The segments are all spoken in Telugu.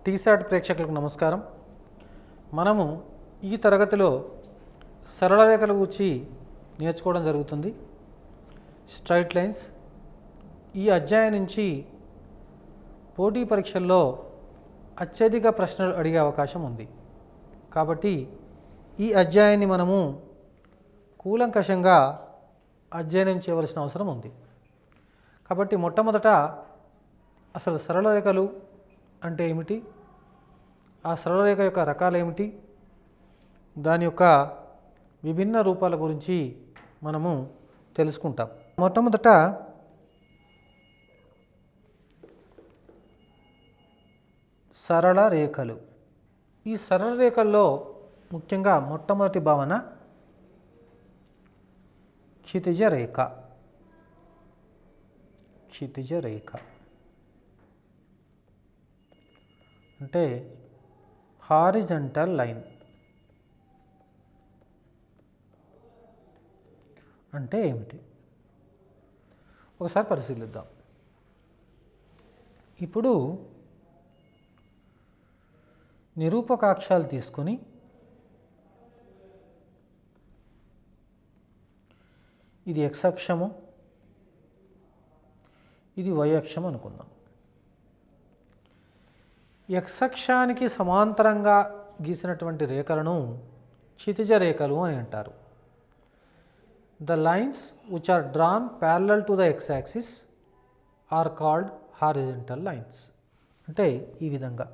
టీసాట్ ప్రేక్షకులకు నమస్కారం. మనము ఈ తరగతిలో సరళ రేఖల గురించి నేర్చుకోవడం జరుగుతుంది. Straight lines. ఈ అధ్యాయం నుంచి పోటీ పరీక్షల్లో అత్యధిక ప్రశ్నలు అడిగే అవకాశం ఉంది. కాబట్టి ఈ అధ్యాయాన్ని మనము కూలంకషంగా అధ్యయనం చేయవలసిన అవసరం ఉంది. కాబట్టి మొట్టమొదట అసలు సరళ రేఖలు అంటే ఏమిటి, ఆ సరళ రేఖ యొక్క రకాలు ఏమిటి, దాని యొక్క విభిన్న రూపాల గురించి మనము తెలుసుకుంటాం. మొట్టమొదట సరళ రేఖలు. ఈ సరళ రేఖల్లో ముఖ్యంగా మొట్టమొదటి భావన క్షితిజ రేఖ. క్షితిజ రేఖ అంటే హారిజంటల్ లైన్. అంటే ఏమిటి ఒకసారి పరిశీలిద్దాం. ఇప్పుడు నిరూపకాక్షాలు తీసుకొని ఇది x అక్షము, ఇది y అక్షం అనుకుందాం. x అక్షానికి సమాంతరంగా గీసినటువంటి రేఖలను క్షితిజ రేఖలు అని అంటారు. The lines which are drawn parallel to the x axis are called horizontal lines. అంటే ఈ విధంగా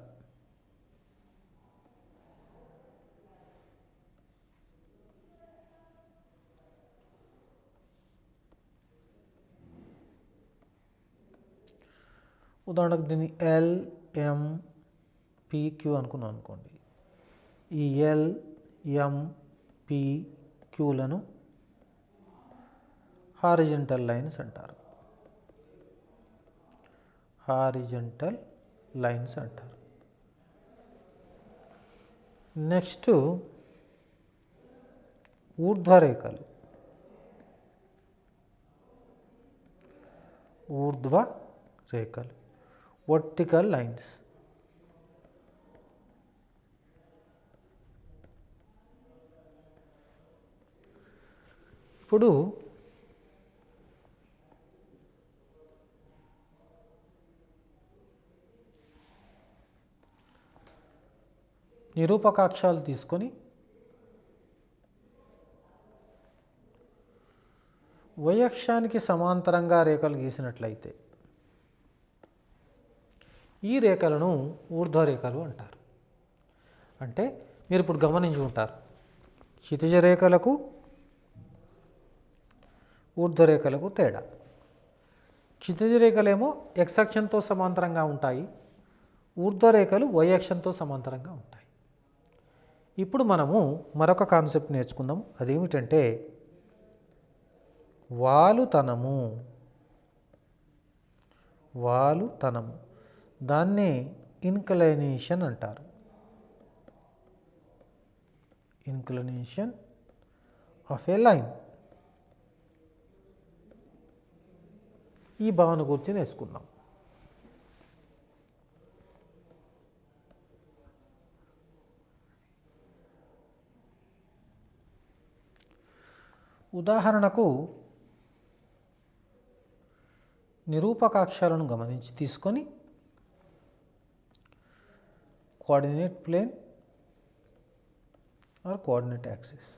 ఉదాహరణకు దీన్ని ఎల్, ఎం, పిక్యూ అనుకున్నాం అనుకోండి. ఈ ఎల్, ఎం, పి, క్యూలను హారిజంటల్ లైన్స్ అంటారు. హారిజంటల్ లైన్స్ అంటారు. నెక్స్ట్ ఊర్ధ్వరేఖలు. ఊర్ధ్వ రేఖలు వర్టికల్ లైన్స్. ఇప్పుడు నిరూపకాక్షాలు తీసుకొని y అక్షానికి సమాంతరంగా రేఖలు గీసినట్లయితే ఈ రేఖలను ఊర్ధ్వరేఖలు అంటారు. అంటే మీరు ఇప్పుడు గమనించి ఉంటారు, క్షితిజ రేఖలకు ఊర్ధ్వరేఖలకు తేడా. క్షితిజ రేఖలేమో x అక్షంతో సమాంతరంగా ఉంటాయి, ఊర్ధ్వరేఖలు y అక్షంతో సమాంతరంగా ఉంటాయి. ఇప్పుడు మనము మరొక కాన్సెప్ట్ నేర్చుకుందాం. అదేమిటంటే వాలుతనము. వాలుతనము దాన్నే ఇన్క్లైనేషన్ అంటారు. Inclination of a line. ఈ భావన గురించి నేర్చుకుందాం. ఉదాహరణకు నిరూపకాక్షాలను గమనించి తీసుకొని coordinate plane or coordinate axis.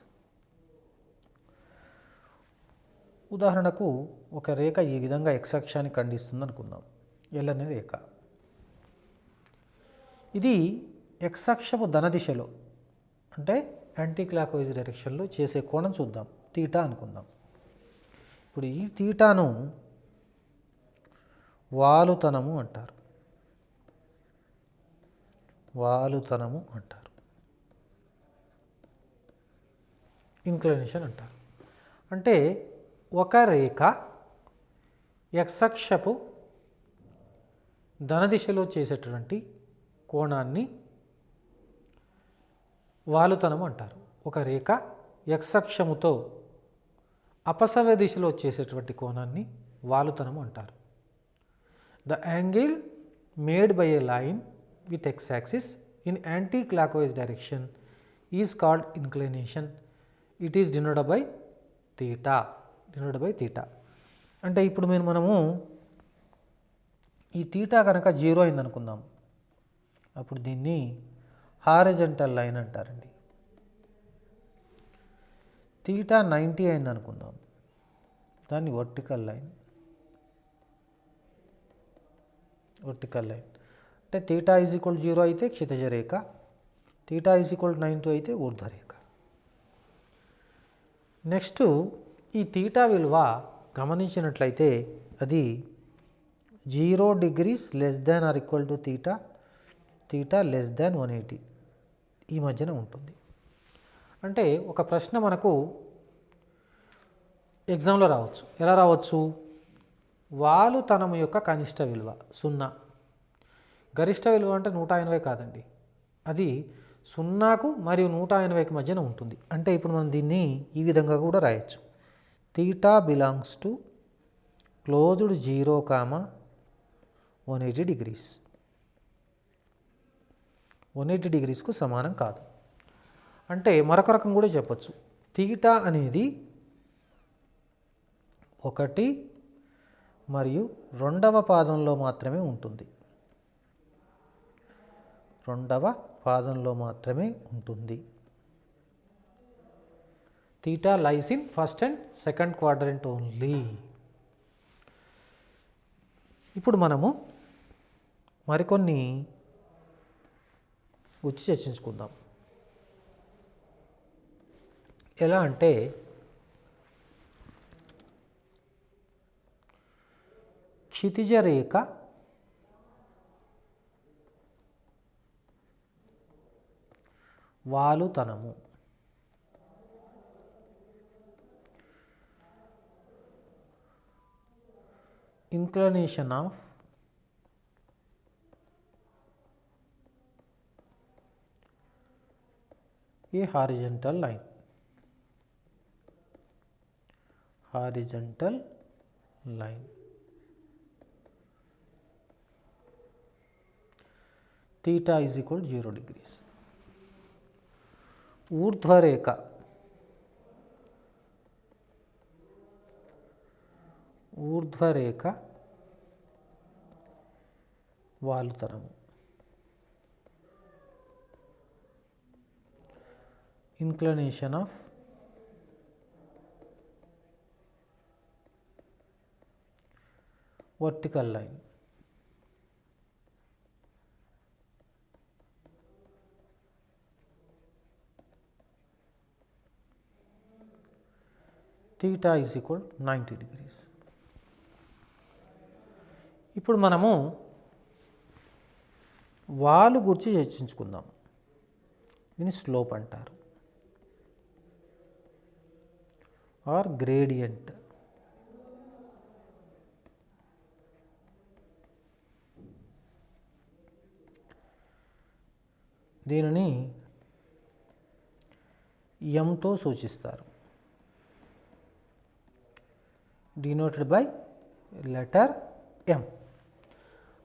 ఉదాహరణకు ఒక రేఖ ఈ విధంగా x అక్షాన్ని ఖండిస్తుంది అనుకుందాం. L అనే రేఖ. ఇది x అక్షము ధన దిశలో అంటే యాంటీ క్లాక్ వైజ్ డైరెక్షన్లో చేసే కోణం చూద్దాం. తీటా అనుకుందాం. ఇప్పుడు ఈ తీటాను వాలుతనము అంటారు. వాలుతనము అంటారు. ఇన్క్లినేషన్ అంటారు. అంటే ఒక రేఖ x అక్షపు ధన దిశలో చేసేటువంటి కోణాన్ని వాలుతనము అంటారు. ఒక రేఖ x అక్షముతో అపసవ్య దిశలో చేసేటువంటి కోణాన్ని వాలుతనము అంటారు. The angle made by a line with x-axis in anti-clockwise direction is called inclination. It is denoted by theta. అంటే ఇప్పుడు మనము ఈ తీటా కనుక 0 అయింది అనుకుందాం, అప్పుడు దీన్ని హారిజంటల్ లైన్ అంటారండి. తీటా 90 అయింది అనుకుందాం, దాన్ని వర్టికల్ లైన్. అంటే తీటా ఈజ్ ఈక్వల్ 0 అయితే క్షితిజ రేఖ, తీటా ఈజ్ ఈక్వల్ 90 అయితే ఊర్ధ్వరేఖ. నెక్స్ట్ ఈ తీటా విలువ గమనించినట్లయితే అది 0 degrees less than or equal to theta less than 180 ఈ మధ్యన ఉంటుంది. అంటే ఒక ప్రశ్న మనకు ఎగ్జామ్లో రావచ్చు. ఎలా రావచ్చు? వాలుతనము యొక్క కనిష్ట విలువ 0, గరిష్ట విలువ అంటే 180 కాదండి, అది 0కు మరియు 180కి మధ్యన ఉంటుంది. అంటే ఇప్పుడు మనం దీన్ని ఈ విధంగా కూడా రాయొచ్చు. Theta belongs to closed 0, 180 degrees. 180 degreesకు సమానం కాదు. అంటే మరొక రకం కూడా చెప్పచ్చు, తీటా అనేది 1 మరియు 2వ పాదంలో మాత్రమే ఉంటుంది. Theta lies in first and second quadrant only. ఇప్పుడు మనము మరికొన్ని గురించి చర్చించుకుందాం. ఎలా అంటే క్షితిజ రేఖ వాలుతనము. inclination of a horizontal line. Theta is equal to 0 degrees. ఊర్ధ్వరేఖ వాలుతనము. inclination of vertical line. Theta is equal to 90 degrees. ఇప్పుడు మనము వాలు గురించి చర్చించుకుందాం. దీన్ని స్లోప్ అంటారు ఆర్ గ్రేడియంట్. దీనిని ఎంతో సూచిస్తారు, డినోటెడ్ బై లెటర్ ఎం.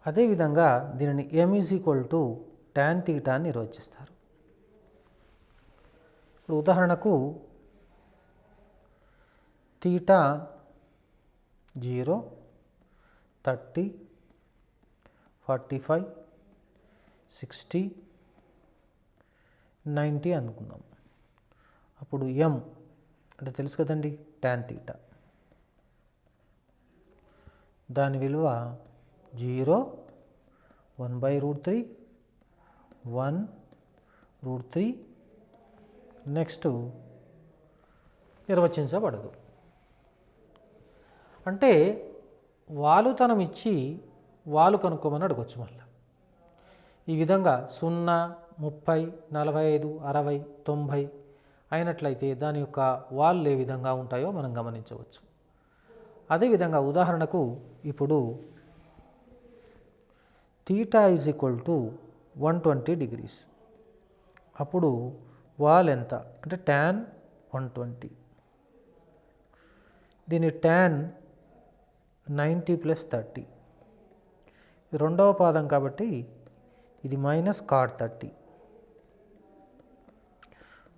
అదేవిధంగా దీనిని M is equal to tan theta అని నిర్వచిస్తారు. ఇప్పుడు ఉదాహరణకు తీటా 0, 30, 45, 60, 90 అనుకుందాం. అప్పుడు ఎం అంటే తెలుసు కదండి, tan తీటా. దాని విలువ 0, 1/√3, 1√3. నెక్స్ట్ నిర్వచించబడదు. అంటే వాలుతనం ఇచ్చి వాలు కనుక్కోమని అడగచ్చు. మళ్ళీ ఈ విధంగా 0, 30, 45, 60, 90 అయినట్లయితే దాని యొక్క వాలు ఏ విధంగా ఉంటాయో మనం గమనించవచ్చు. అదేవిధంగా ఉదాహరణకు ఇప్పుడు theta is equal to 120 degrees. అప్పుడు వాల్ ఎంత అంటే tan 120. దీని tan 90 + 30. రెండవ పాదం కాబట్టి ఇది మైనస్ cot 30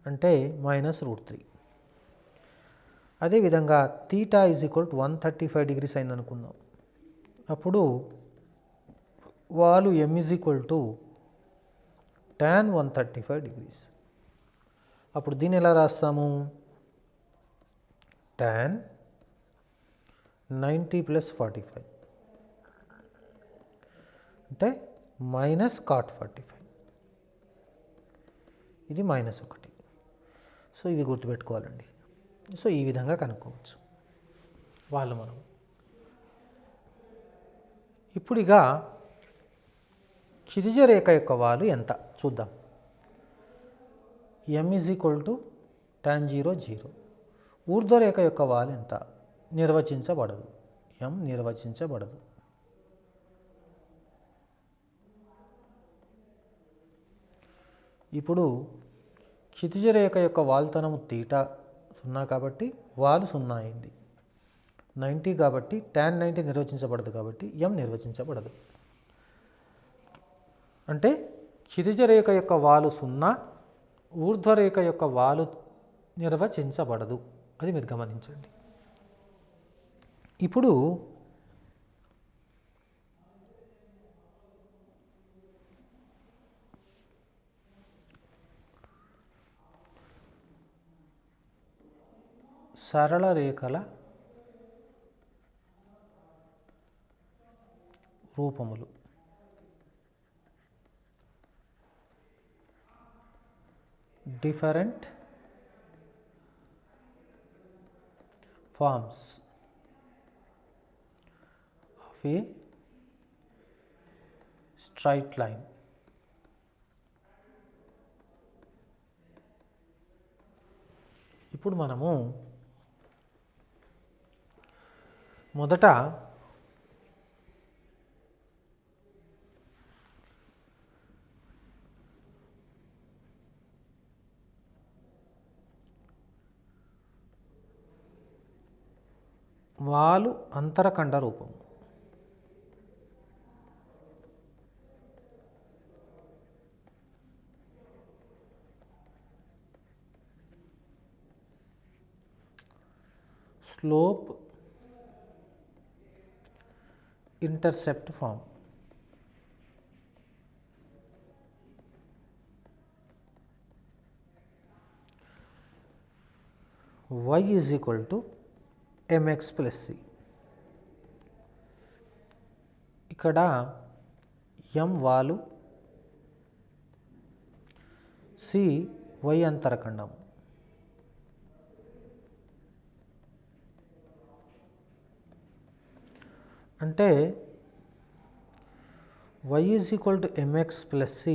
అంటే -√3. అదేవిధంగా theta is equal to 135 degrees అయింది అనుకుందాం. అప్పుడు వాలు m is equal to tan 135 degrees. అప్పుడు దీన్ని ఎలా రాస్తాము? tan 90 + 45 అంటే -cot 45. ఇది -1. సో ఇవి గుర్తుపెట్టుకోవాలండి. సో ఈ విధంగా కనుక్కోవచ్చు వాళ్ళు మనం. ఇప్పుడు ఇక క్షితిజ రేఖ యొక్క వాలు ఎంత చూద్దాం. m is equal to tan 0 0. ఊర్ధ్వరేఖ యొక్క వాలు ఎంత? నిర్వచించబడదు. m నిర్వచించబడదు. ఇప్పుడు క్షితిజ రేఖ యొక్క వాల్తనము తీటా 0 కాబట్టి వాలు 0 అయింది. 90 కాబట్టి tan 90 నిర్వచించబడదు కాబట్టి m నిర్వచించబడదు. అంటే క్షితిజ రేఖ యొక్క వాలు 0, ఊర్ధ్వరేఖ యొక్క వాలు నిర్వచించబడదు. అది మీరు గమనించండి. ఇప్పుడు సరళ రేఖల రూపములు. Different forms of a straight line. ఇప్పుడు మనము మొదట వాలు అంతరఖండ రూపం. Slope intercept form. y is equal to mx + c. ఇక్కడ m వాలు, c y అంతరఖండం. అంటే y is equal to mx + c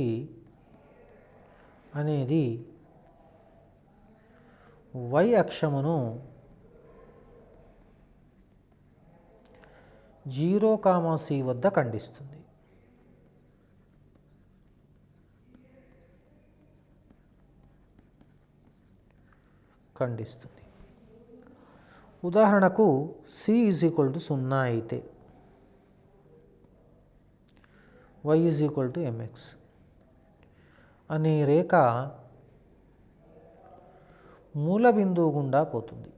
అనేది y అక్షమును 0, c వద్ద ఖండిస్తుంది. ఉదాహరణకు c ఈజ్ ఈక్వల్ టు 0 అయితే y is equal to mx అనే రేఖ మూల బిందువు గుండా పోతుంది.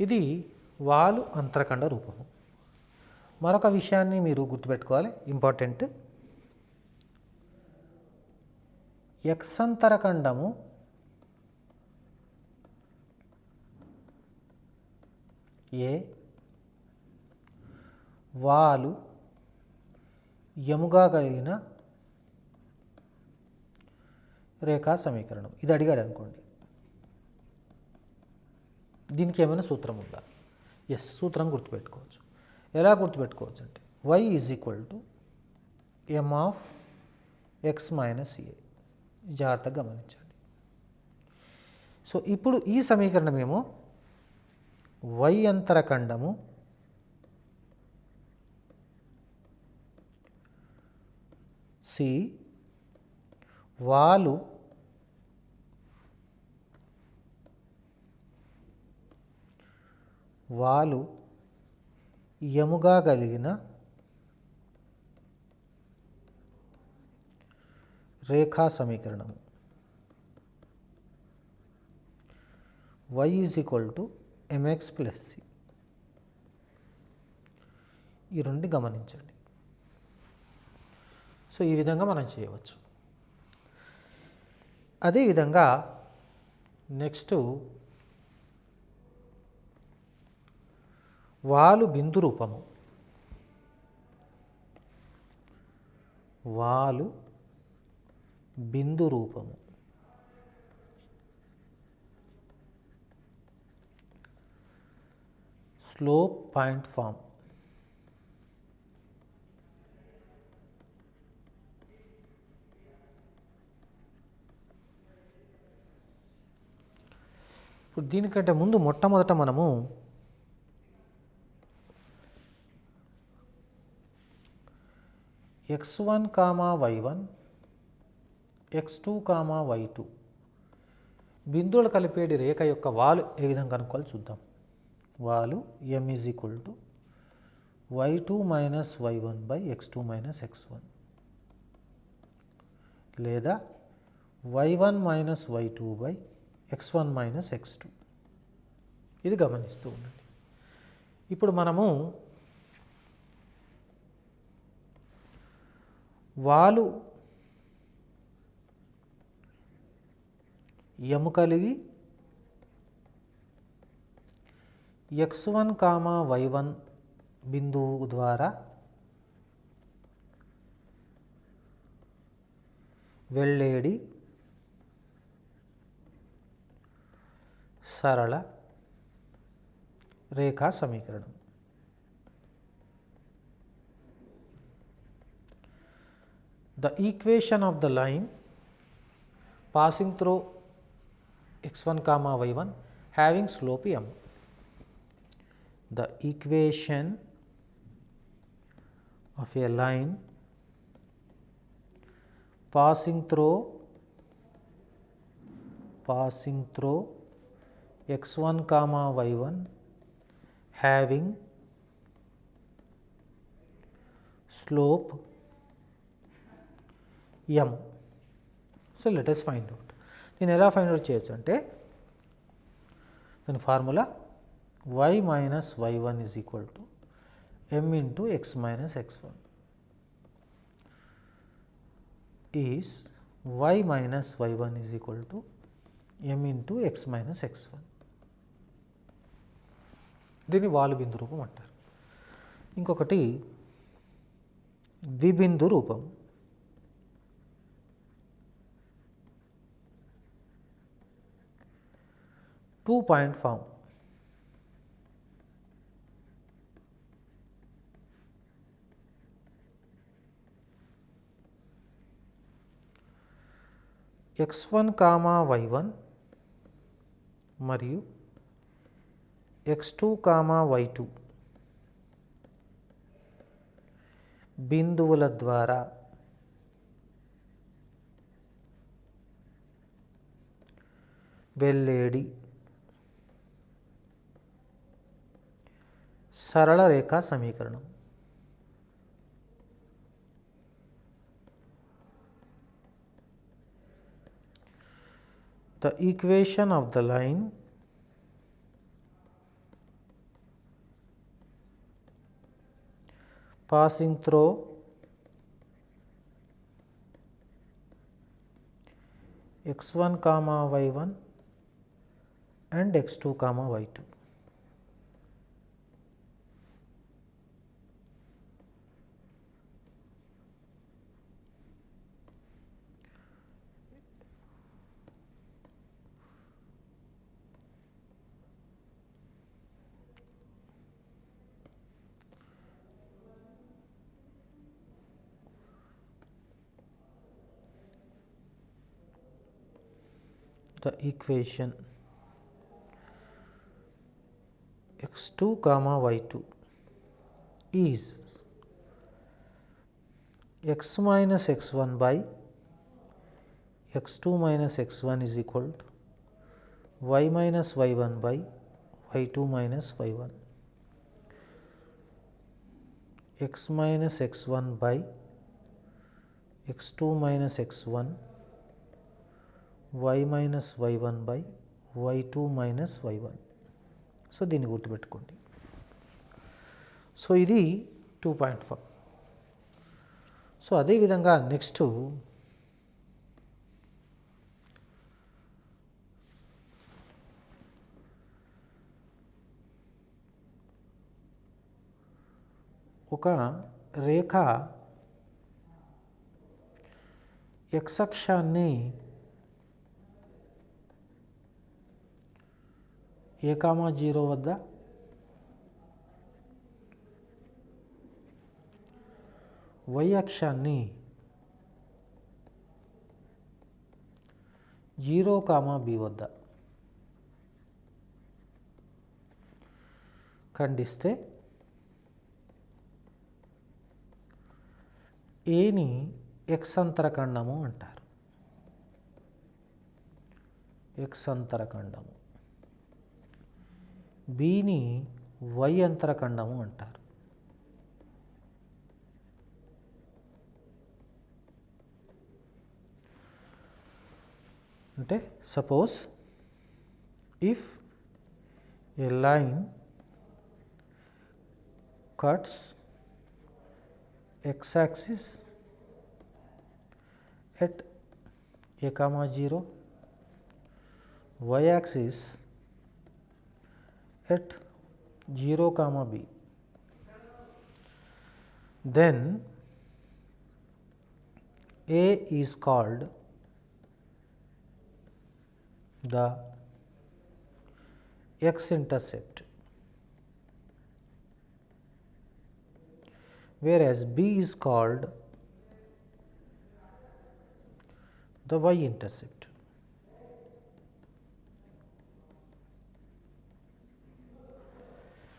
ఇది వాలు అంతరఖండ రూపము. మరొక విషయాన్ని మీరు గుర్తుపెట్టుకోవాలి, ఇంపార్టెంట్. x అంతరఖండము ఏ, వాలు ఎముగా కలిగిన రేఖా సమీకరణం. ఇది అడిగాడు అనుకోండి, దీనికి ఏమైనా సూత్రం ఉందా? ఎస్, సూత్రం గుర్తుపెట్టుకోవచ్చు. ఎలా గుర్తుపెట్టుకోవచ్చు అంటే y is equal to m of x minus a. జాగ్రత్తగా గమనించండి. సో ఇప్పుడు ఈ సమీకరణం ఏమో y అంతరఖండము c, వాలు వాలు ఎముగా కలిగిన రేఖా సమీకరణము y is equal to mx plus c. ఈ రెండు గమనించండి. సో ఈ విధంగా మనం చేయవచ్చు. అదేవిధంగా నెక్స్ట్ వాలు బిందు రూపము. వాలు బిందు రూపము స్లోప్ పాయింట్ ఫామ్. ఇప్పుడు దీనికంటే ముందు మొట్టమొదట మనము x1, y1, x2, y2 బిందువులు కలిపేటి రేఖ యొక్క వాలు ఏ విధంగా కనుక్కోవాలి చూద్దాం. వాలు m is equal to y2 minus y1 by x2 minus x1 లేదా y1 minus y2 by x1 minus x2. ఇది గమనిస్తూ ఉండండి. ఇప్పుడు మనము వాలు ఎము కలిగి x1, y1 బిందువు ద్వారా వెళ్ళేడి సరళ రేఖా సమీకరణం. The equation of the line passing through x1, y1 having slope m. The equation of a line passing through x1, y1 having slope m. So let us find out. దీన్ని ఎలా ఫైండ్ అవుట్ చేయొచ్చు అంటే దాని formula y minus y1 is equal to m into x minus x1 is y minus y1 is equal to m into x minus x1. దీన్ని వాలు బిందు రూపం అంటారు. ఇంకొకటి ద్విబిందు రూపం. Two point form. x1, y1 మరియు x2, y2 బిందువుల ద్వారా వెళ్ళేడి సరళ రేఖా సమీకరణం. The equation of the line passing through x1, y1 and x2, y2. The equation x2, y2 is x minus x1 by x2 minus x1 is equal to y minus y1 by y2 minus y1, x minus x1 by x2 minus x1, y minus y1 by y2 minus y1. So దీన్ని గుర్తుపెట్టుకోండి. సో ఇది 2.5. సో అదేవిధంగా నెక్స్ట్ ఒక రేఖ x అక్షాన్ని a,0 వద్ద y అక్షాన్ని 0,b వద్ద ఖండిస్తే ఏని x అంతరఖండము అంటారు. x అంతరఖండము. బిని y అంతరఖండము అంటారు. అంటే suppose if A line cuts x axis at a,0, y axis at 0,b, then A is called the x-intercept, whereas B is called the y-intercept.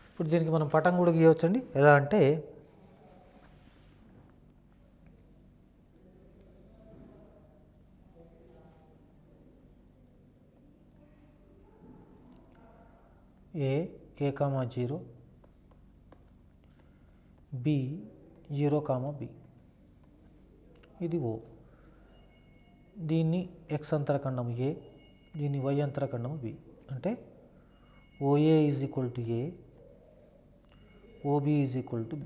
ఇప్పుడు దీనికి మనం పటం కూడా గీయవచ్చండి. ఎలా అంటే a,0, b 0,b, ఇది O. దీన్ని x అంతరఖండము A, దీన్ని y అంతరఖండము B. అంటే OA is equal to A, OB is equal to B.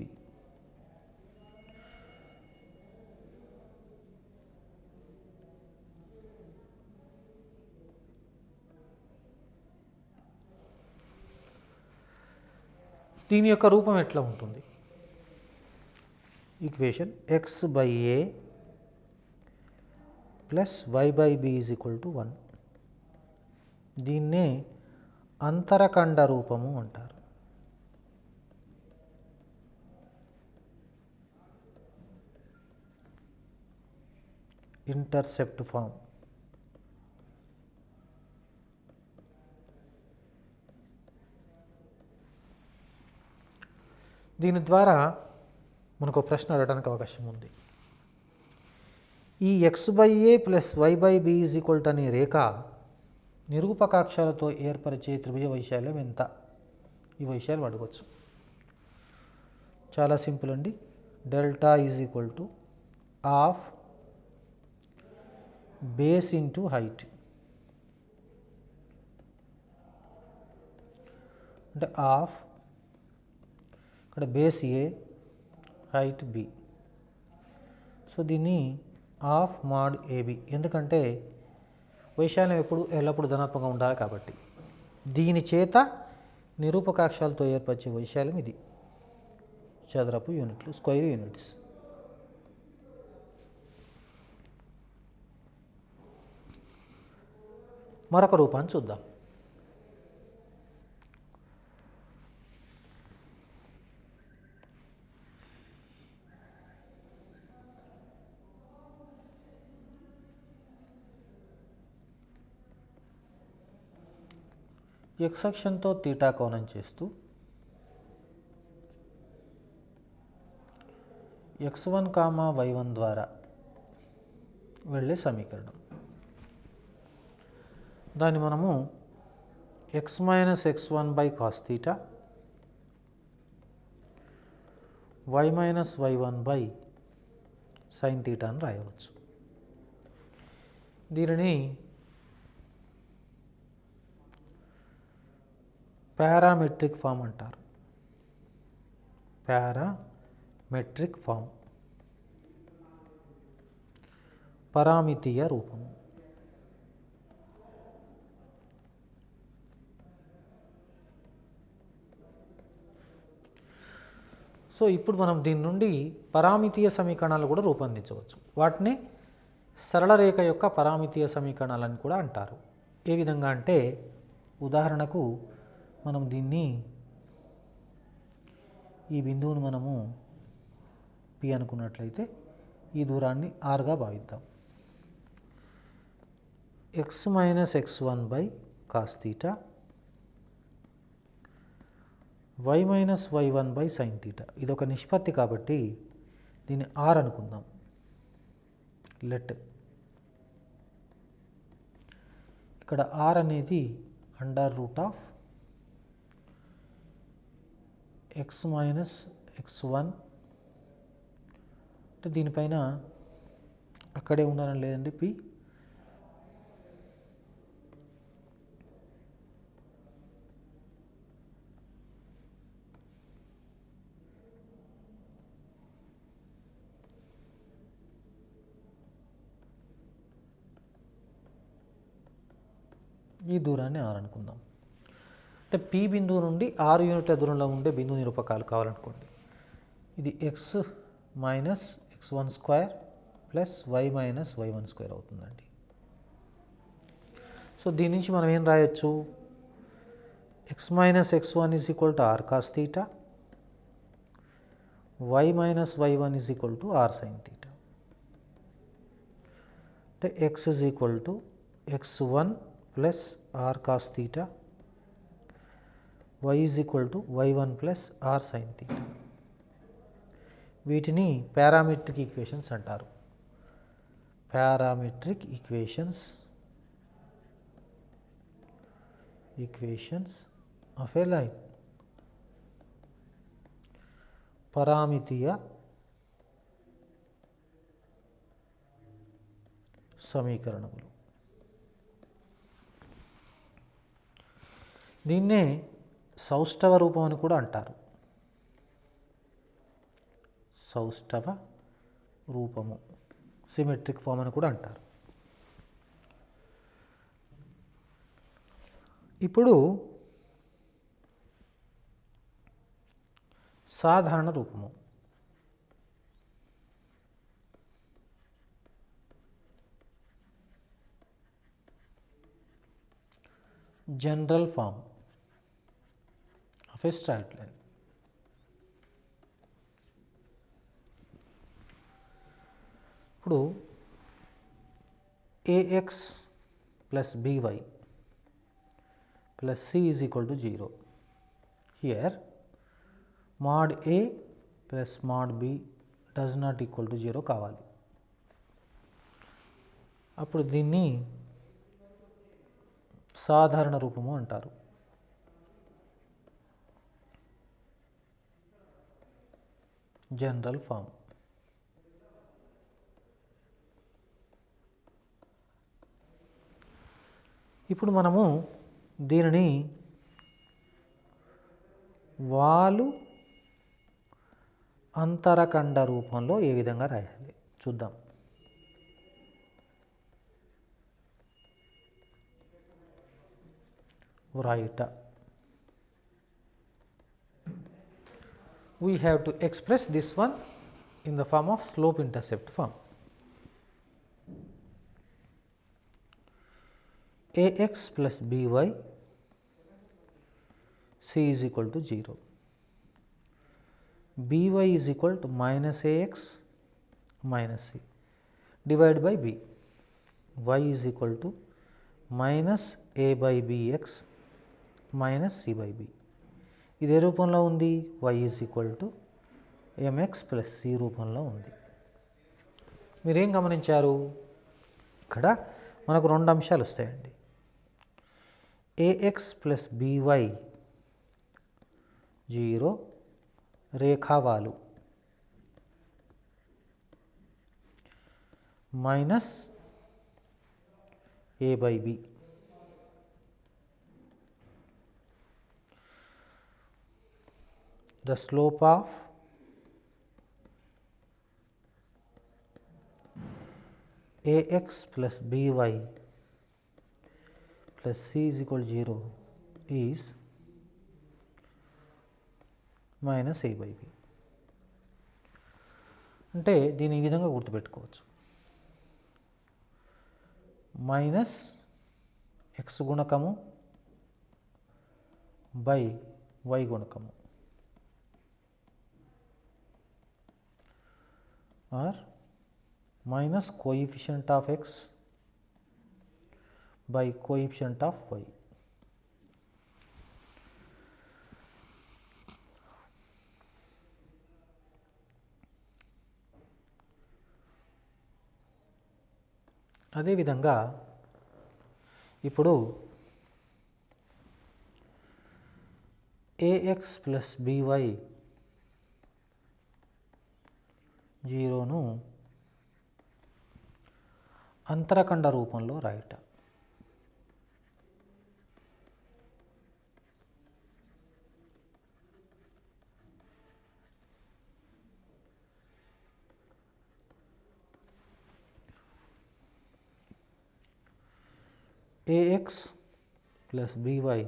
దీని యొక్క రూపం ఎట్లా ఉంటుంది? Equation x by a plus y by b is equal to 1. దీన్నే అంతరఖండ రూపము అంటారు. Intercept form. దీని ద్వారా మనకు ప్రశ్న అడగడానికి అవకాశం ఉంది. ఈ x by a plus y by b is equal to అనే రేఖ నిరూపకాక్షాలతో ఏర్పరిచే త్రిభుజ వైశాల్యం ఎంత? ఈ వైశాల్యం అడగవచ్చు. చాలా సింపుల్ అండి. Delta is equal to half base into height. అంటే హాఫ్, ఇక్కడ బేస్ ఏ, హైట్ బి. సో దీన్ని హాఫ్ మాడ్ ఏబి. ఎందుకంటే వైశాల్యం ఎల్లప్పుడూ ధనాత్మకంగా ఉండాలి కాబట్టి. దీని చేత నిరూపకాక్షాలతో ఏర్పరిచే వైశాల్యం ఇది. చదరపు యూనిట్లు, స్క్వేర్ యూనిట్స్. మరొక రూపాన్ని చూద్దాం. x అక్షంతో తీటా కోణం చేస్తూ x1, y1 ద్వారా వెళ్ళే సమీకరణం. దాన్ని మనము x minus x1 by cos theta y minus y1 by sin theta అని రాయవచ్చు. దీనిని పారామెట్రిక్ ఫామ్ అంటారు. పారామెట్రిక్ ఫామ్, పరామితీయ రూపము. సో ఇప్పుడు మనం దీని నుండి పరామితీయ సమీకరణాలు కూడా రూపొందించవచ్చు. వాటిని సరళ రేఖ యొక్క పరామితీయ సమీకరణాలని కూడా అంటారు. ఏ విధంగా అంటే, ఉదాహరణకు మనం దీన్ని, ఈ బిందువును మనము P అనుకున్నట్లయితే ఈ దూరాన్ని rగా భావిద్దాం. x minus x1 by cos theta y minus y1 by sine theta. ఇది ఒక నిష్పత్తి కాబట్టి దీన్ని r అనుకుందాం. లెట్ ఇక్కడ r అనేది under root of x minus x1, అంటే దీనిపైన అక్కడే ఉండాలని లేదండి P. ఈ దూరాన్ని r అనుకుందాం. అంటే P బిందువు నుండి 6 యూనిట్ల దూరంలో ఉండే బిందువు నిరూపకాలు కావాలనుకోండి. ఇది x minus x1 square plus y minus y1 square అవుతుందండి. సో దీని నుంచి మనం ఏం రాయొచ్చు? x minus x1 is equal to r cos theta, y minus y1 is equal to r sine theta. అంటే x is equal to x1 plus r cos theta, y is equal to y1 plus r sine theta. వీటిని పారామెట్రిక్ ఈక్వేషన్స్ అంటారు. Parametric equations of a line, పరామితీయ సమీకరణములు. దీన్నే సౌష్టవ రూపం అని కూడా అంటారు. సౌష్టవ రూపము, సిమెట్రిక్ ఫామ్ అని కూడా అంటారు. ఇప్పుడు సాధారణ రూపము. General form of a straight line. ఇప్పుడు ax plus by plus c is equal to 0. Here mod a plus mod b does not equal to 0 కావాలి. అప్పుడు దీన్ని సాధారణ రూపము అంటారు. General form. ఇప్పుడు మనము దీనిని వాలు అంతరఖండ రూపంలో ఏ విధంగా రాయాలి చూద్దాం. వ్రాయుట. We have to express this one in the form of slope intercept form. ax plus by c is equal to 0. by is equal to minus ax minus c. Divide by b. y is equal to minus a by bx minus c by b. ఇదే రూపంలో ఉంది. y is equal to mx plus c రూపంలో ఉంది. మీరేం గమనించారు? ఇక్కడ మనకు రెండు అంశాలు వస్తాయండి. ax plus by 0 రేఖావాలు minus a by b. The slope of ax plus by plus c is equal to 0 is minus a by b. అంటే దీని ఈ విధంగా గుర్తుపెట్టుకోవచ్చు. మైనస్ ఎక్స్ గుణకము బై వై గుణకము or minus coefficient of x by coefficient of y. అదే విధంగా ఇప్పుడు ax ప్లస్ by 0ను అంతరఖండ రూపంలో రాయట. ax plus by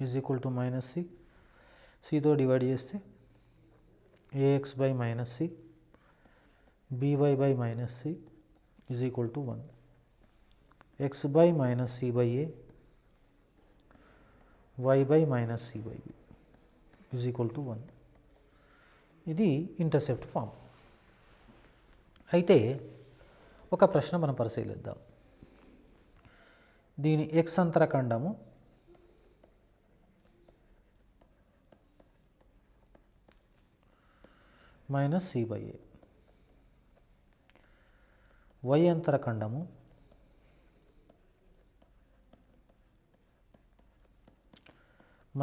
is equal to minus c, సితో డివైడ్ చేస్తే ax by minus c by by minus c is equal to 1, x by minus c by a y by minus c by b is equal to 1. ఇది ఇంటర్సెప్ట్ ఫామ్. అయితే ఒక ప్రశ్న మనం పరిశీలిద్దాం. దీని x అంతరఖండము minus c by a, y అంతరఖండము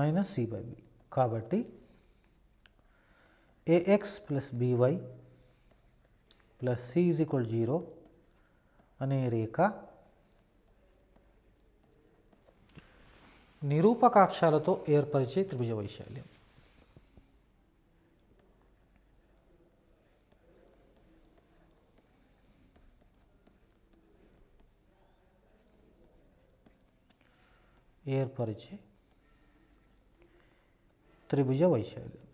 మైనస్ సి బై బి. కాబట్టి ax plus by plus c is equal 0 అనే రేఖ నిరూపకాక్షాలతో ఏర్పరిచే త్రిభుజ వైశాల్యం. ఏర్పరిచే త్రిభుజ వైశాల్యం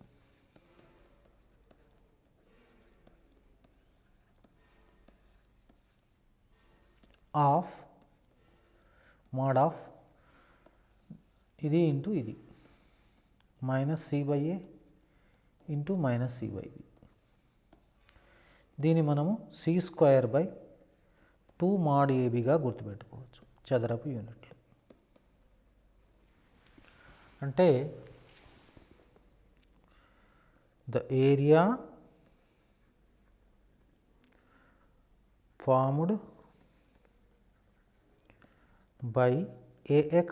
ఆఫ్ మోడ్ ఆఫ్ ఇది ఇంటూ ఇది minus c by a into minus c by b. దీన్ని మనము సి స్క్వేర్ బై 2 mod ఏబిగా గుర్తుపెట్టుకోవచ్చు చదరపు యూనిట్లు. అంటే the area formed by ax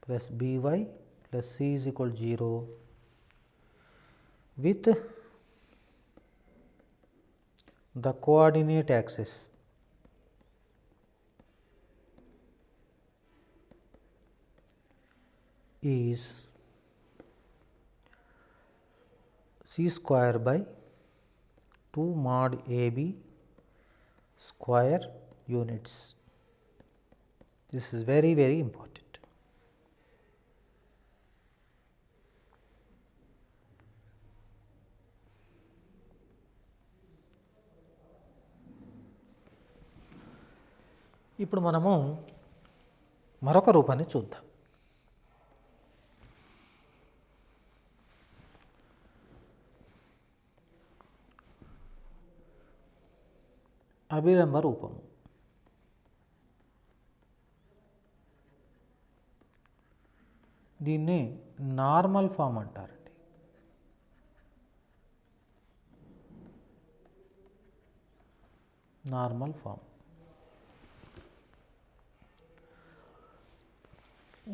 plus by plus c is equal to 0 with the coordinate axis is c square by 2 mod ab square units. This is very, very important. ఇప్పుడు మనము మరొక రూపాన్ని చూద్దాం. అభిలంబ రూపము. దీన్ని నార్మల్ ఫామ్ అంటారండి. Normal form.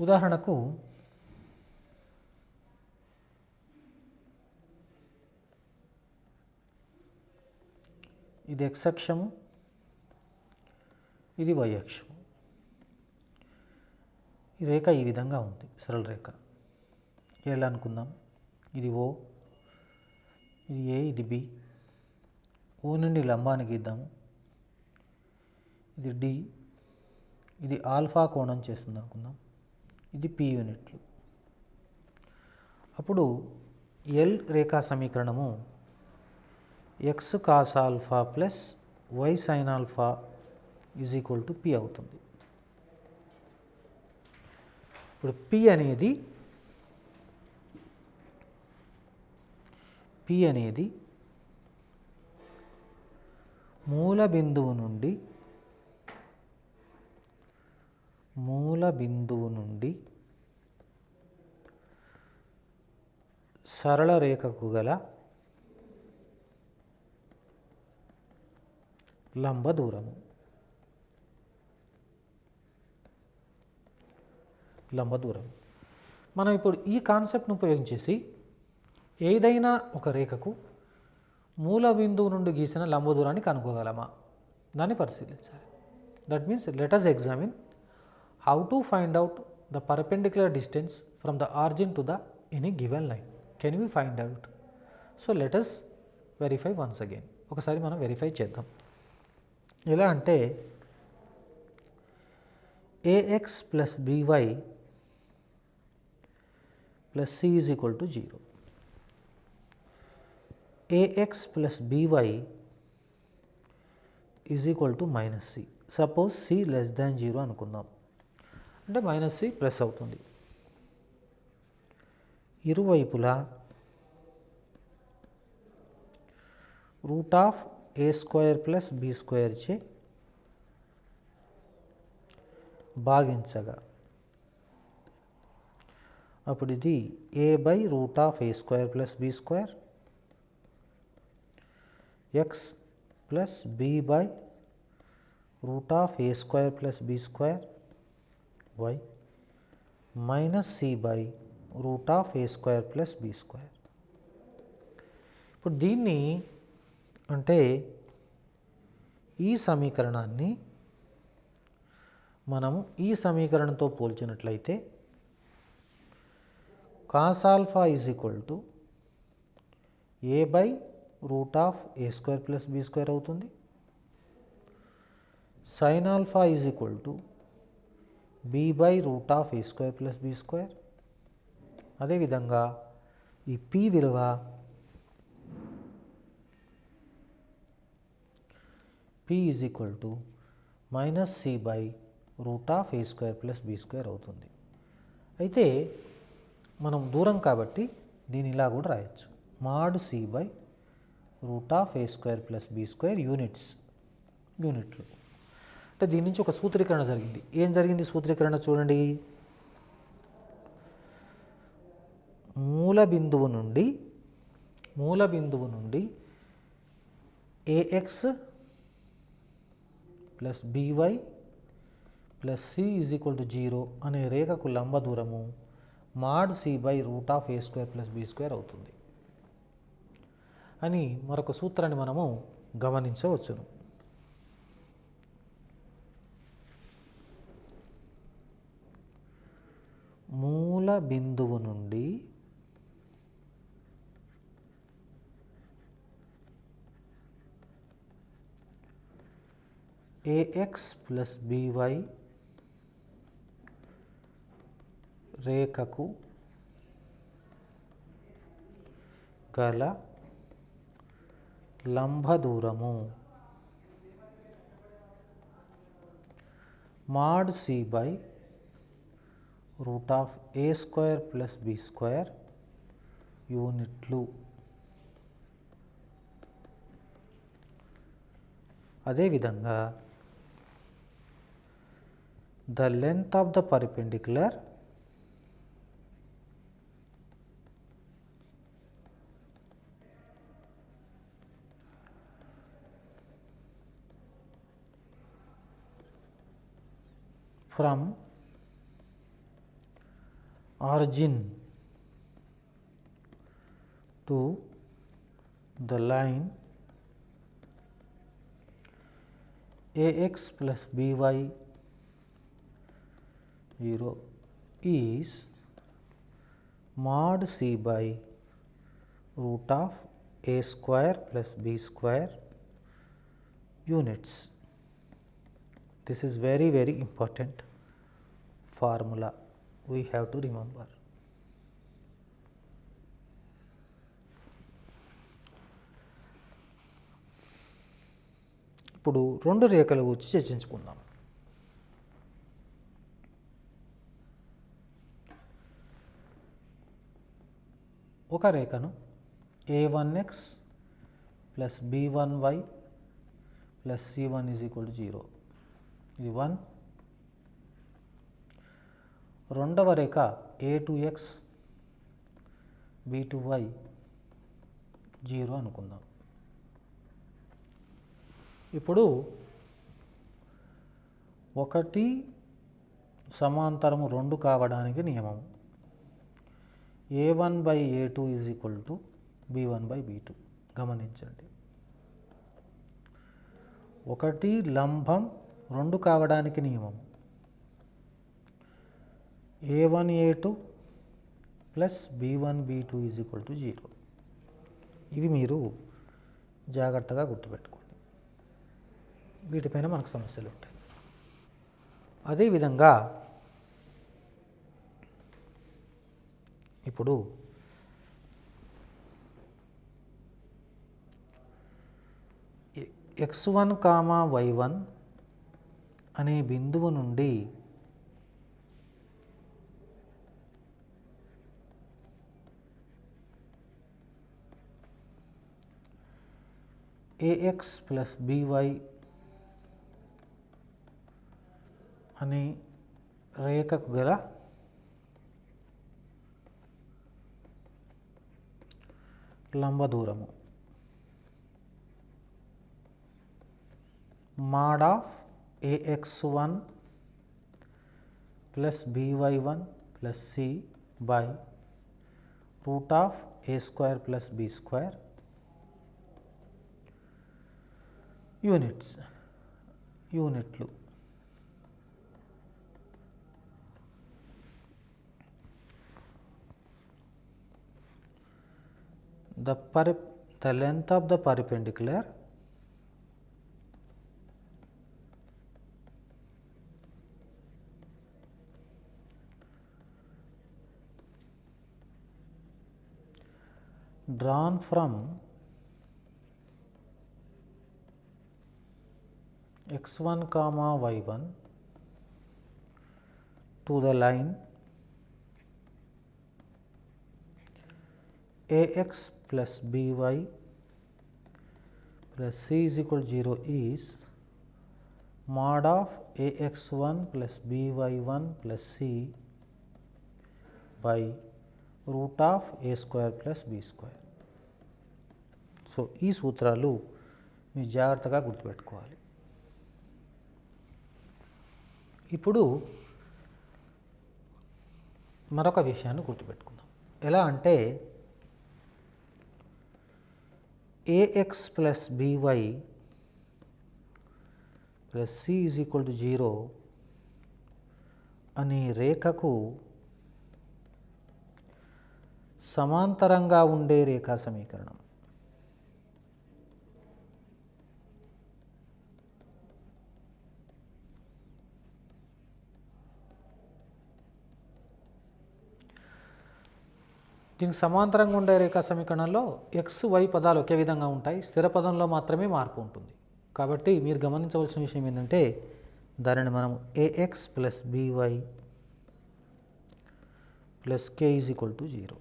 ఉదాహరణకు ఇది x అక్షము, ఇది y అక్షము. ఈ రేఖ ఈ విధంగా ఉంది, సరళ రేఖ. ఎలా అనుకుందాం, ఇది O, ఇది A, ఇది B. O నుండి లంబాన్ని గీద్దాము. ఇది D, ఇది ఆల్ఫా కోణం చేస్తుంది అనుకుందాం. ఇది P యూనిట్లు. అప్పుడు L రేఖా సమీకరణము x cos alpha plus y sin alpha is equal to P అవుతుంది. ఇప్పుడు P అనేది మూల బిందువు నుండి సరళ రేఖకు గల లంబ దూరము. మనం ఇప్పుడు ఈ కాన్సెప్ట్ను ఉపయోగించేసి ఏదైనా ఒక రేఖకు మూల బిందువు నుండి గీసిన లంబ దూరాన్ని కనుక్కోగలమా దాన్ని పరిశీలించాలి. That means let us examine how to find out the perpendicular distance from the origin to the any given line. Can we find out? So let us verify once again. ఒకసారి మనం వెరిఫై చేద్దాం. ఎలా అంటే ax plus by plus c is equal to 0. ax plus by is equal to minus c. Suppose c less than 0 అనుకుందాం, అంటే మైనస్ c ప్లస్ అవుతుంది. ఇరువైపులా route of a square plus b square చే భాగించగా అప్పుడు ఇది a by root of a square plus b square x plus b by root of a square plus b square y minus c by root of a square plus b square. ఇప్పుడు దీన్ని అంటే ఈ సమీకరణాన్ని మనము ఈ సమీకరణంతో పోల్చినట్లయితే cos alpha is equal to a by root of a square plus b square అవుతుంది. Sign alpha is equal to b by root of a square plus b square. అదేవిధంగా ఈ p విలువ p is equal to minus c by root of a square plus b square అవుతుంది. అయితే మనం దూరం కాబట్టి దీని ఇలా కూడా రాయొచ్చు, mod c by root of a square plus b square యూనిట్లు. అంటే దీని నుంచి ఒక సూత్రీకరణ జరిగింది. ఏం జరిగింది సూత్రీకరణ చూడండి. మూల బిందువు నుండి ax plus by plus c is equal to 0 అనే రేఖకు లంబ దూరము mod c by root of a square plus b square అవుతుంది అని మరొక సూత్రాన్ని మనము గమనించవచ్చును. మూల బిందువు నుండి ax ప్లస్ by రేఖకు గల లంబ దూరము mod c by root of a square plus b square యూనిట్లు. అదేవిధంగా the length of the perpendicular from origin to the line ax plus by 0 is mod c by root of a square plus b square units. This is very important formula we have to remember. ఇప్పుడు రెండు రేఖల గురించి చర్చించుకుందాం. ఒక రేఖను a1x plus b1y plus c1 is equal to 0, ఇది 1. రెండవ రేఖ a2x b2y 0 అనుకుందాం. ఇప్పుడు ఒకటి సమాంతరము 2 కావడానికి నియమం a1 by a2 is equal to b1 by b2. గమనించండి, ఒకటి లంబం 2 కావడానికి నియమం a1 a2 plus b1 b2 is equal to 0. ఇవి మీరు జాగ్రత్తగా గుర్తుపెట్టుకోండి, వీటిపైన మనకు సమస్యలు ఉంటాయి. అదేవిధంగా ఇప్పుడు x1, y1 అనే బిందువు నుండి ax ప్లస్ by అనే రేఖకు గల లంబ దూరము mod of ax1 plus by1 plus c by root of a square plus b square యూనిట్లు. The length of the perpendicular drawn from x1, y1 to the line ax plus by plus c is equal to 0 is mod of ax1 plus by1 plus c by root of a square plus b square. So ఈ సూత్రాలు మీరు జాగ్రత్తగా గుర్తుపెట్టుకోవాలి. ఇప్పుడు మరొక విషయాన్ని గుర్తుపెట్టుకుందాం. ఎలా అంటే ax plus by plus c is equal to 0 అనే రేఖకు సమాంతరంగా ఉండే రేఖా సమీకరణం. దీనికి సమాంతరంగా ఉండే రేఖా సమీకరణంలో x, y పదాలు ఒకే విధంగా ఉంటాయి, స్థిర పదంలో మాత్రమే మార్పు ఉంటుంది. కాబట్టి మీరు గమనించవలసిన విషయం ఏంటంటే దానిని మనం ax plus by plus k is equal to 0.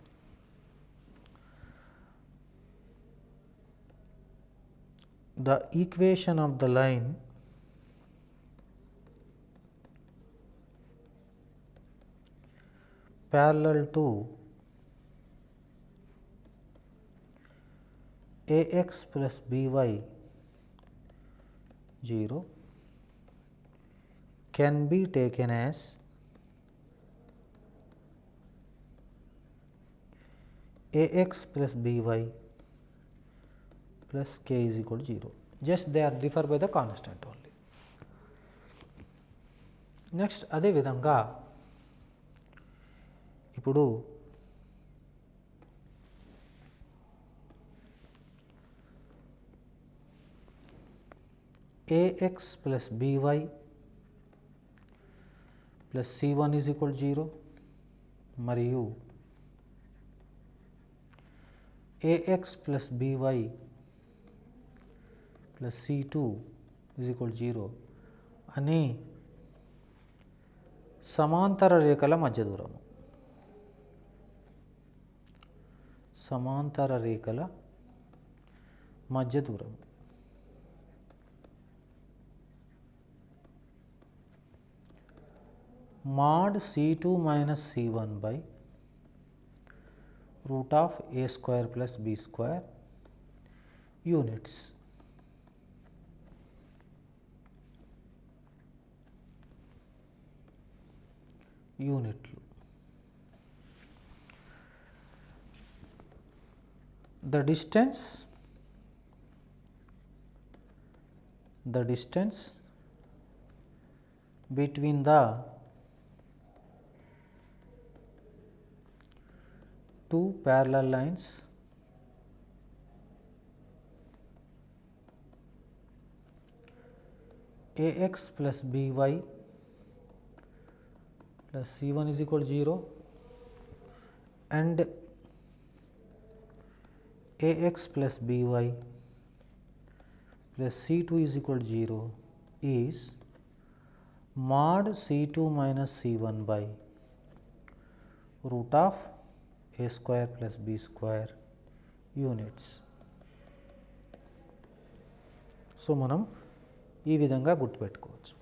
The equation of the line parallel to ax plus by 0 can be taken as ax plus by plus k is equal to 0. Just they are differ by the constant only. Next అదేవిధంగా ఇప్పుడు ax plus by plus c1 is equal to 0 మరియు ax plus by plus c2 is equal to 0 అని సమాంతర రేఖల మధ్య దూరము, సమాంతర రేఖల మధ్య దూరము mod c2 minus c1 by root of a square plus b square units. యూనిట్లు. The distance between the two parallel lines ax plus by plus c1 is equal to 0 and ax plus by plus c2 is equal to 0 is mod c2 minus c1 by root of a square plus b square units. So మనం ఈ విధంగా గుర్తుపెట్టుకోవచ్చు.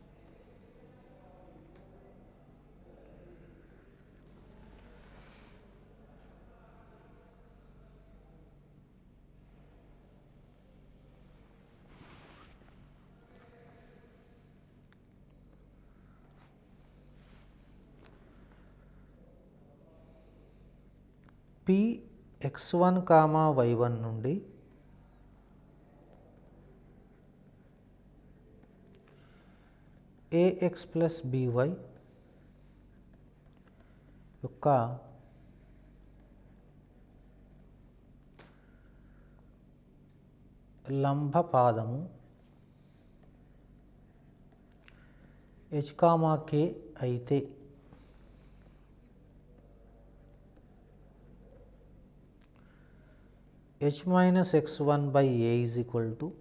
p x1 కామా y1 నుండి ax ప్లస్ by యొక్క లంబ పాదము h కామా k అయితే h minus x1 by a is equal to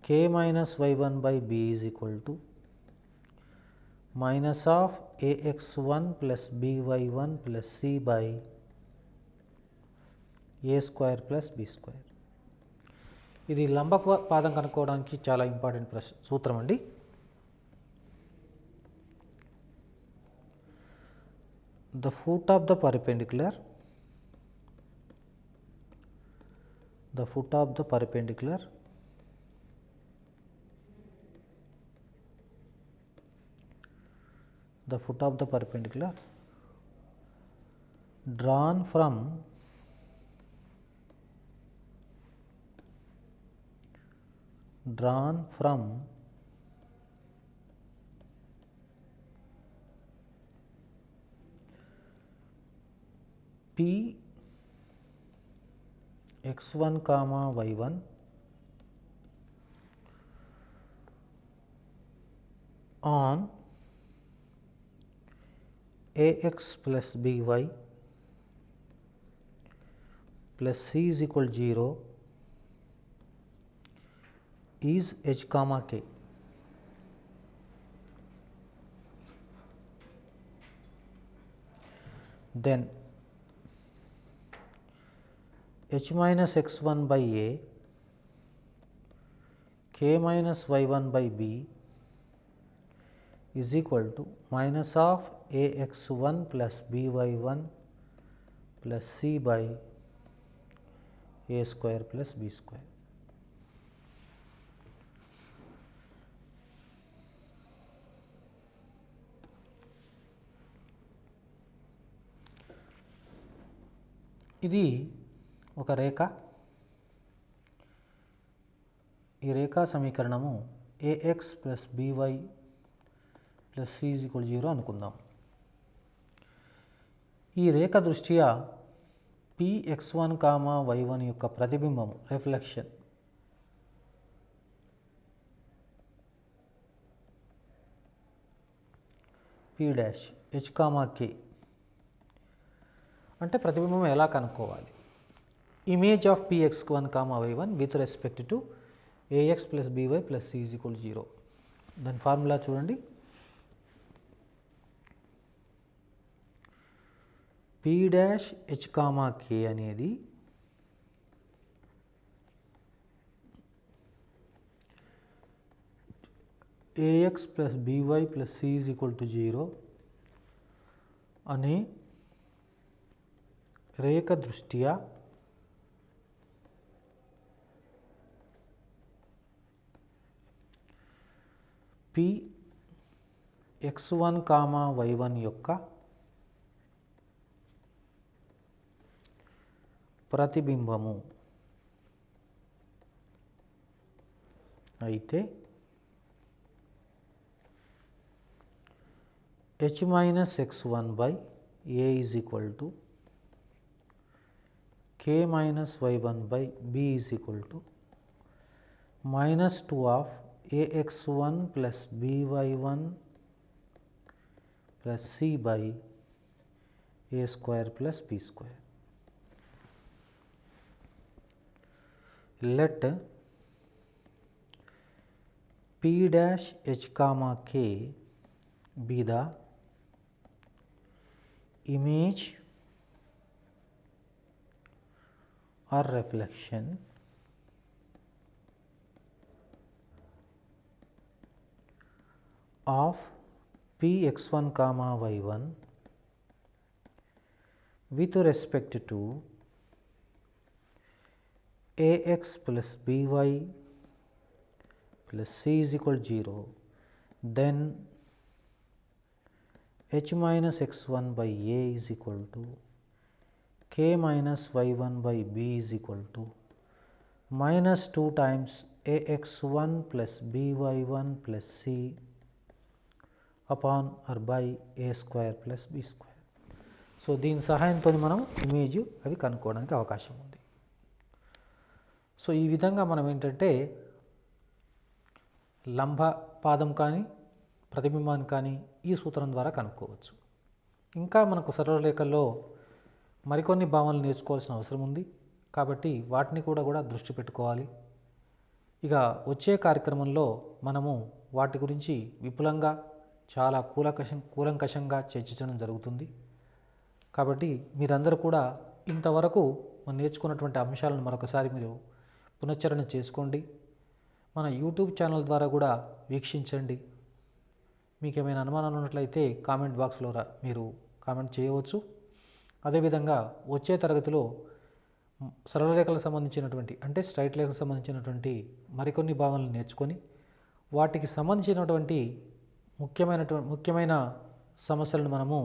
k minus y1 by b is equal to minus of ax1 plus by1 plus c by a square plus b square. ఇది లంబ పాదం కనుక్కోవడానికి చాలా ఇంపార్టెంట్ సూత్రం అండి. The foot of the perpendicular the foot of the perpendicular drawn from p x1 comma y1 on ax plus by plus c is equal to 0 is h comma k. Then h minus x1 by a, k minus y1 by b is equal to minus of ax1 plus by1 plus c by a square plus b square. ఇది ఒక రేఖ. ఈ రేఖా సమీకరణము ax plus by plus c = 0 అనుకుందాం. ఈ రేఖ దృష్ట్యా px1, y1 యొక్క ప్రతిబింబం reflection p dash h, k అంటే ప్రతిబింబం ఎలా కనుక్కోవాలి? Image of px1, y1 with respect to ax plus by plus c = 0. దాని ఫార్ములా చూడండి. p డాష్ h, k అనేది ax plus by plus c = 0 అనే రేఖ దృష్ట్యా px1, y1 యొక్క ప్రతిబింబము అయితే h minus x1 by a is equal to k minus y1 by b is equal to -2 of ax1 plus by1 plus c by a square plus b square. Let p dash h, k be the image or reflection of px1, y1 with respect to ax plus by plus c is equal to 0, then h minus x1 by a is equal to k minus y1 by b is equal to minus 2 times ax1 plus by1 plus c upon or by a square plus b square. So దీని సహాయంతో మనం ఇమేజ్ అవి కనుక్కోవడానికి అవకాశం ఉంది. సో ఈ విధంగా మనం ఏంటంటే లంబ పాదం కానీ ప్రతిబింబాన్ని కానీ ఈ సూత్రం ద్వారా కనుక్కోవచ్చు. ఇంకా మనకు సరళ రేఖల్లో మరికొన్ని భావనలు నేర్చుకోవాల్సిన అవసరం ఉంది కాబట్టి వాటిని కూడా దృష్టి పెట్టుకోవాలి. ఇక వచ్చే కార్యక్రమంలో మనము వాటి గురించి విపులంగా చాలా కూలంకషంగా చర్చించడం జరుగుతుంది. కాబట్టి మీరందరూ కూడా ఇంతవరకు మనం నేర్చుకున్నటువంటి అంశాలను మరొకసారి మీరు పునశ్చరణ చేసుకోండి. మన యూట్యూబ్ ఛానల్ ద్వారా కూడా వీక్షించండి. మీకు ఏమైనా అనుమానాలు ఉన్నట్లయితే కామెంట్ బాక్స్లో మీరు కామెంట్ చేయవచ్చు. అదేవిధంగా వచ్చే తరగతిలో సరళ రేఖలకు సంబంధించినటువంటి అంటే స్ట్రైట్ లైన్కి సంబంధించినటువంటి మరికొన్ని భావనలు నేర్చుకొని వాటికి సంబంధించినటువంటి ముఖ్యమైన సమస్యలను మనము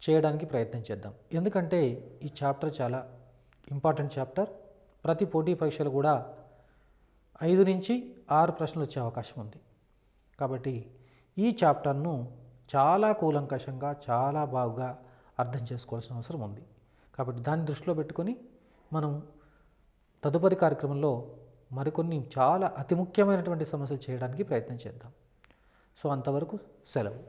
చేయడానికి ప్రయత్నం చేద్దాం. ఎందుకంటే ఈ చాప్టర్ చాలా ఇంపార్టెంట్ చాప్టర్. ప్రతి పోటీ పరీక్షలు కూడా 5 నుంచి 6 ప్రశ్నలు వచ్చే అవకాశం ఉంది. కాబట్టి ఈ చాప్టర్ను చాలా కూలంకషంగా చాలా బాగా అర్థం చేసుకోవాల్సిన అవసరం ఉంది. కాబట్టి దాన్ని దృష్టిలో పెట్టుకొని మనం తదుపరి కార్యక్రమంలో మరికొన్ని చాలా అతి ముఖ్యమైనటువంటి సమస్యలు చేయడానికి ప్రయత్నం చేద్దాం. సో అంతవరకు సెలవు.